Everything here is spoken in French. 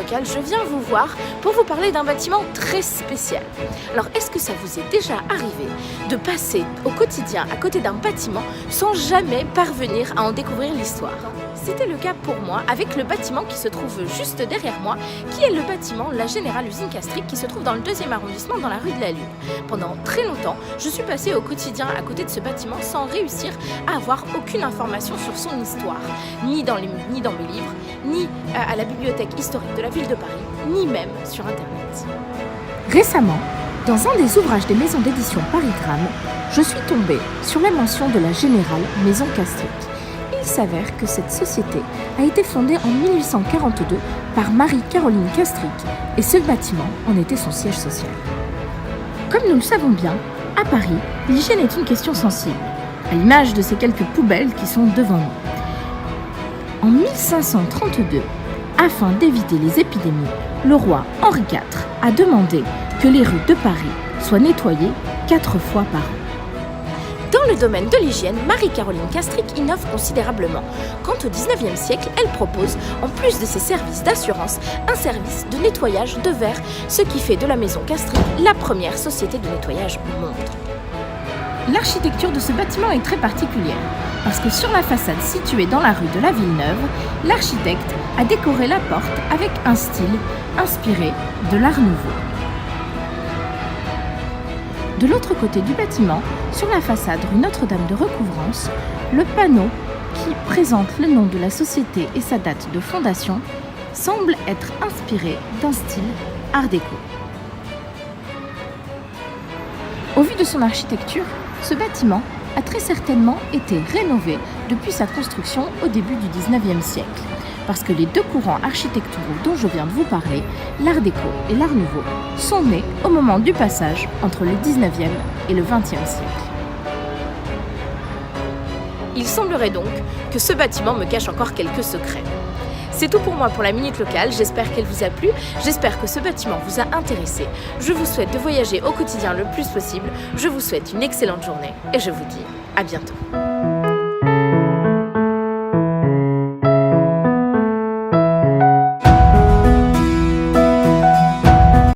locale, je viens vous voir pour vous parler d'un bâtiment très spécial. Alors, est-ce que ça vous est déjà arrivé de passer au quotidien à côté d'un bâtiment sans jamais parvenir à en découvrir l'histoire ? C'était le cas pour moi avec le bâtiment qui se trouve juste derrière moi, qui est le bâtiment La Générale Usine Castric qui se trouve dans le 2e arrondissement dans la rue de la Lune. Pendant très longtemps, je suis passée au quotidien à côté de ce bâtiment sans réussir à avoir aucune information sur son histoire, ni dans mes livres, ni à la bibliothèque historique de la ville de Paris, ni même sur Internet. Récemment, dans un des ouvrages des maisons d'édition Paris Drame, je suis tombée sur la mention de la Générale Maison Castric. Il s'avère que cette société a été fondée en 1842 par Marie-Caroline Castric et ce bâtiment en était son siège social. Comme nous le savons bien, à Paris, l'hygiène est une question sensible, à l'image de ces quelques poubelles qui sont devant nous. En 1532, afin d'éviter les épidémies, le roi Henri IV a demandé que les rues de Paris soient nettoyées 4 fois par an. Dans le domaine de l'hygiène, Marie-Caroline Castric innove considérablement. Quant au 19e siècle, elle propose, en plus de ses services d'assurance, un service de nettoyage de verre, ce qui fait de la maison Castric la première société de nettoyage au monde. L'architecture de ce bâtiment est très particulière, parce que sur la façade située dans la rue de la Villeneuve, l'architecte a décoré la porte avec un style inspiré de l'Art Nouveau. De l'autre côté du bâtiment, sur la façade rue Notre-Dame de Recouvrance, le panneau qui présente le nom de la société et sa date de fondation semble être inspiré d'un style Art déco. Au vu de son architecture, ce bâtiment a très certainement été rénové depuis sa construction au début du 19e siècle, parce que les deux courants architecturaux dont je viens de vous parler, l'Art déco et l'Art nouveau, sont nés au moment du passage entre le 19e et le 20e siècle. Il semblerait donc que ce bâtiment me cache encore quelques secrets. C'est tout pour moi pour la Minute Locale, j'espère qu'elle vous a plu, j'espère que ce bâtiment vous a intéressé. Je vous souhaite de voyager au quotidien le plus possible, je vous souhaite une excellente journée et je vous dis à bientôt.